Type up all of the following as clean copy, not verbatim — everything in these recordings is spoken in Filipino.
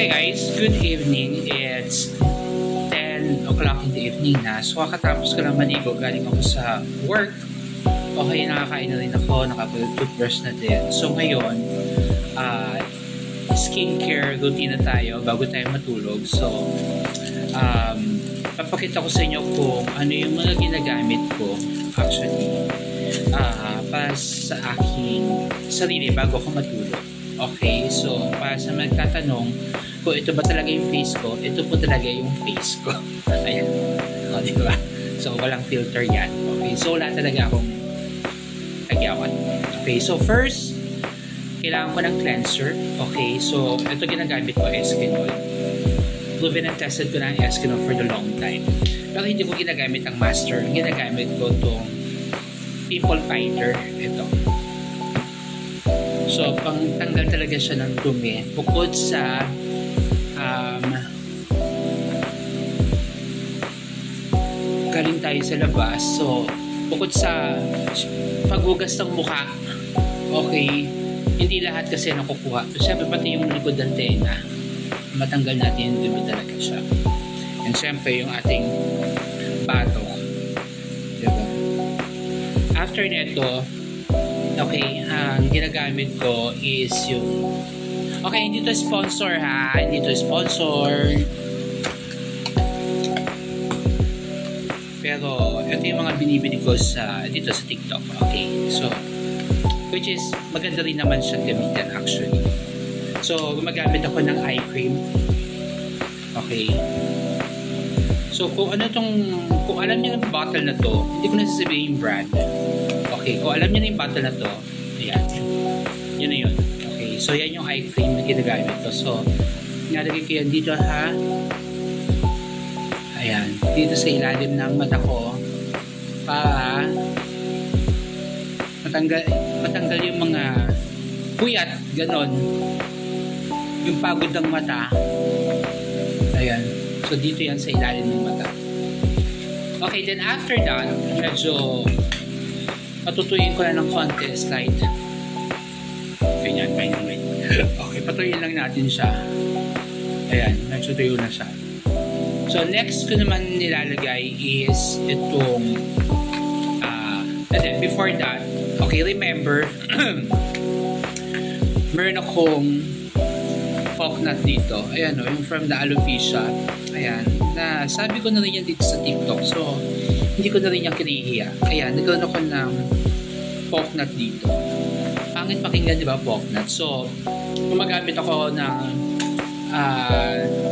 Okay guys, good evening. It's 10 o'clock in the evening na. So kakatapos ko lang maligo, galing ako sa work. Okay, nakakain na rin ako, nakapag-toothbrush na din. So ngayon, skincare routine na tayo bago tayo matulog. So, papakita ko sa inyo kung ano yung mga ginagamit ko actually para sa aking sarili bago ako matulog. Okay, so para sa magtatanong kung ito ba talaga yung face ko, ito po talaga yung face ko. Ayan, o, diba? So walang filter yan. Okay, so wala talaga akong tagyawan. Okay, so first, kailangan ko ng cleanser. Okay, so ito ginagamit ko, Eskinol. Proven and tested ko na ang Eskinol for the long time. Pero hindi ko ginagamit ang master. Ginagamit ko itong Pimple Fighter. Ito. So, pangtanggal talaga siya ng dumi. Bukod sa galing tayo sa labas. So, bukod sa paghugas ng mukha, okay, hindi lahat kasi nakukuha. So, syempre, pati yung likod ng tena, matanggal natin yung dumi talaga siya. And syempre, yung ating batok. Diba? After neto, okay, ang ginagamit ko is yung... Okay, hindi to sponsor ha. Hindi to sponsor. Pero, ito yung mga binibili ko dito sa TikTok. Okay, so... Which is, maganda rin naman siyang gamitin actually. So, gumagamit ako ng eye cream. Okay. So, kung alam niyo ng bottle na to, hindi ko na sasabihin yung brand. Okay, kung alam niyo na yung bottle na to, ayan. Yun na yun. Okay, so yan yung eye cream na ginagamit ko. So, nalagay ko yan dito ha. Ayan, dito sa ilalim ng mata ko para matanggal yung mga puyat, ganon. Yung pagod ng mata. Ayan. So, dito yan sa ilalim ng mata. Okay, then after that, medyo patutuyin ko na ng konti slide. Ganyan. Okay, patuyin lang natin siya. Ayan, medyo tuyo na siya. So, next ko naman nilalagay is itong and then before that, okay, remember meron akong coconut dito. Ayan o, yung from the alopecia. Ayan, na sabi ko na rin yan dito sa TikTok. So, hindi ko na rin yung kinihiya. Ayan, nagkaroon ako ng coconut dito. Pangit pakinggan, di ba, coconut? So, gumagamit ako ng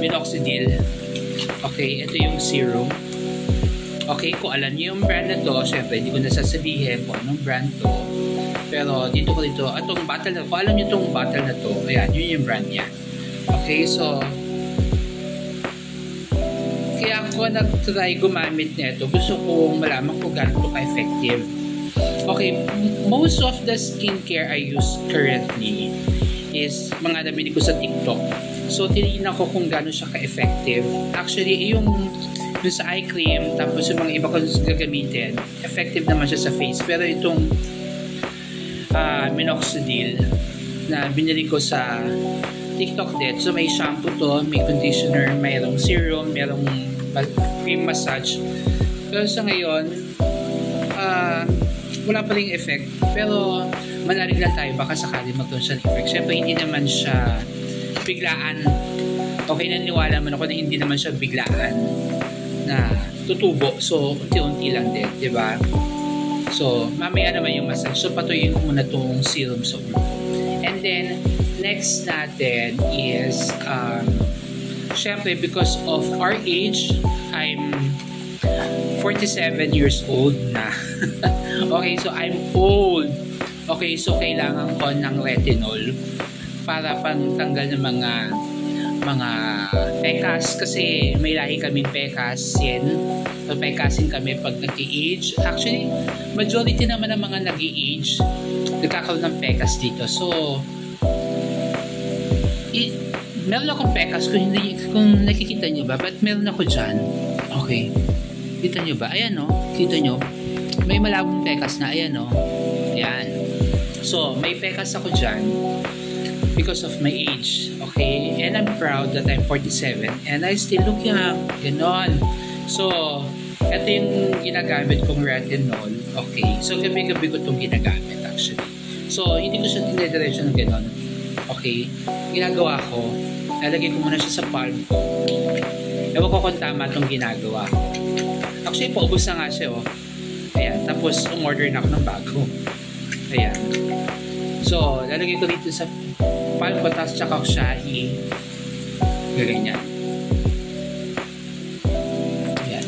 minoxidil. Okay, ito yung serum. Okay, kung alam niyo yung brand na to, syempre, hindi ko nasasabihin kung anong brand to. Pero, dito ko dito, itong bottle na to, kung alam niyo itong bottle na to, ayan, yun yung brand niya. Okay, so, kaya ako nag-try gumamit nito. Gusto kong malaman kung gano'n ka-effective. Okay, most of the skincare I use currently is mga nabili ko sa TikTok. So, tinignan ko kung gano'n siya ka-effective. Actually, yung sa eye cream, tapos yung mga iba ko gagamitin, effective naman siya sa face. Pero itong minoxidil na binili ko sa TikTok din. So, may shampoo to, may conditioner, mayroong serum, mayroong cream massage. Pero sa ngayon, wala pa rin effect. Pero, manalig lang tayo, baka sakali magkaroon siya ng effect. Siyempre, hindi naman siya biglaan. Okay, naniwala man ako na hindi naman siya biglaan na tutubo. So, unti-unti lang din, di ba? So, mamaya naman yung massage. So, patuyin ko muna itong serum sa ulo. And then, next natin is, syempre, because of our age, I'm 47 years old na. Okay, so I'm old. Okay, so kailangan ko ng retinol para pantanggal ng mga pekas, kasi may lahi kaming pekas yan. So, pekasin kami pag nag-i-age. Actually, majority naman ng mga nag-i-age nagkakaroon ng pekas dito. So, meron akong pekas kung nakikita nyo ba, but meron ako dyan. Okay, kita nyo ba? Ayan o, kita nyo, may malabong pekas na. Ayan o, ayan. So, may pekas ako dyan. because of my age. Okay? And I'm proud that I'm 47 and I still look young. Ganon. So, ito yung ginagamit kong retinol. Okay? So, gabi-gabi ko itong ginagamit actually. So, hindi ko siya dinediretso ng ganon. Okay? Ginagawa ko, lalagay ko muna siya sa palm ko. Ewan ko kung tama itong ginagawa ko. Actually, paubos na nga siya, oh. Ayan. Tapos, umorder na ako ng bago. Ayan. So, lalagay ko dito sa palm ko, tapos tsaka ko siya gaganyan. Ayan.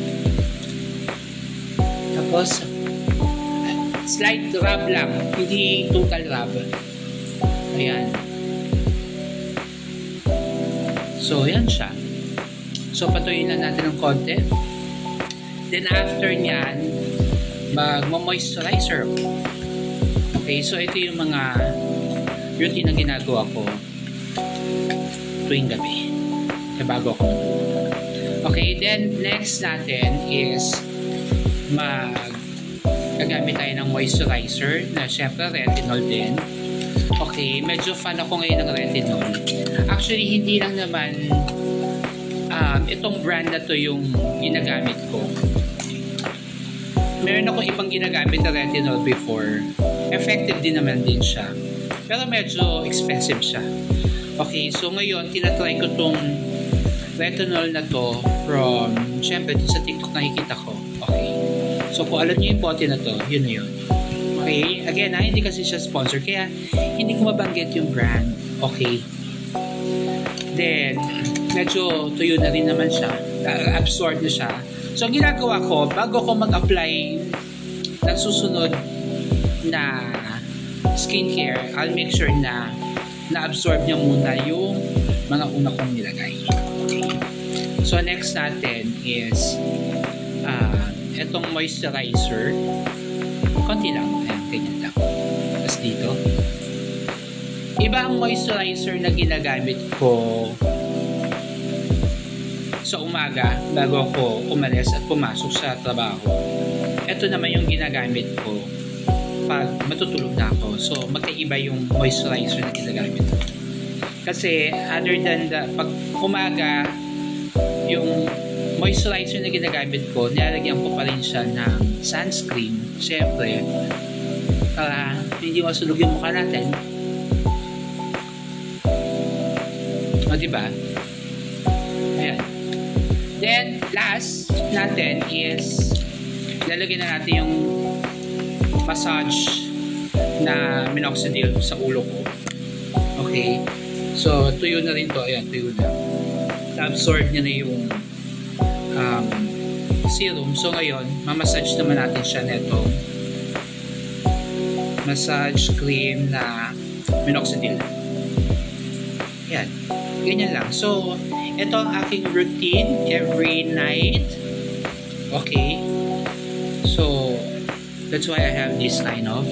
Tapos, slight rub lang. Hindi total rub. Ayan. So, yan siya. So, patuloy lang natin ng konti. Then, after nyan, mag-moisturizer. Okay, so ito yung mga routine na ginagawa ko tuwing gabi. Bago ako matulog. Okay, then next natin is gagamit tayo ng moisturizer na syempre retinol din. Okay, medyo fan ako ngayon ng retinol. Actually, hindi lang naman itong brand na to yung ginagamit ko. Meron akong ibang ginagamit na retinol before. Effective din naman din siya. Pero medyo expensive siya. Okay, so ngayon, tinatry ko tong retinol na to from, syempre, sa TikTok nakikita ko. Okay. So, kung alam niyo yung bote na to, yun na yun. Okay. Again, hindi kasi siya sponsor, kaya hindi ko mabanggit yung brand. Okay. Then, medyo tuyo na rin naman siya. Absorb na siya. So, ang ginagawa ko, bago ko mag-apply ng susunod na skincare, I'll make sure na na-absorb niya muna yung mga una kong nilagay. Okay. So, next natin is itong moisturizer. Konti lang. Ayan, ganyan lang. Tapos dito. Iba ang moisturizer na ginagamit ko sa umaga bago ako umalis at pumasok sa trabaho. Ito naman yung ginagamit ko pag matutulog na ako. So, magkaiba yung moisturizer na ginagamit ko. Kasi, other than pag umaga, yung moisturizer na ginagamit ko, nilalagyan ko pa rin siya ng sunscreen. Siyempre, para hindi masunog yung mukha natin. O, diba? Ayan. Then, last natin is lalagyan na natin yung massage na minoxidil sa ulo ko. Okay. So, tuyo na rin to. Ayan, tuyo na. Na-absorb niya na yung serum. So, ngayon, mamassage naman natin siya neto. Massage cream na minoxidil. Ayan. Ganyan lang. So, ito ang aking routine every night. Okay. So, that's why I have this kind of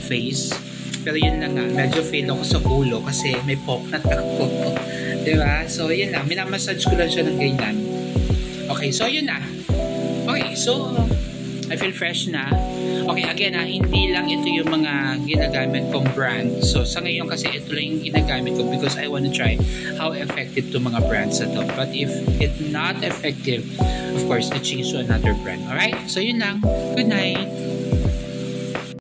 face. Pero yun lang nga, medyo fail ako sa ulo kasi may poknat ako. Diba? So, yun lang. Minamassage ko lang siya ng ganyan. Okay, so yun na. Okay, so I feel fresh na. Okay, again hindi lang ito yung mga ginagamit kong brand. So, sa ngayon kasi ito lang yung ginagamit ko because I want to try how effective to mga brands na to. But if it's not effective, of course, I change to another brand. Alright? So, yun lang. Good night!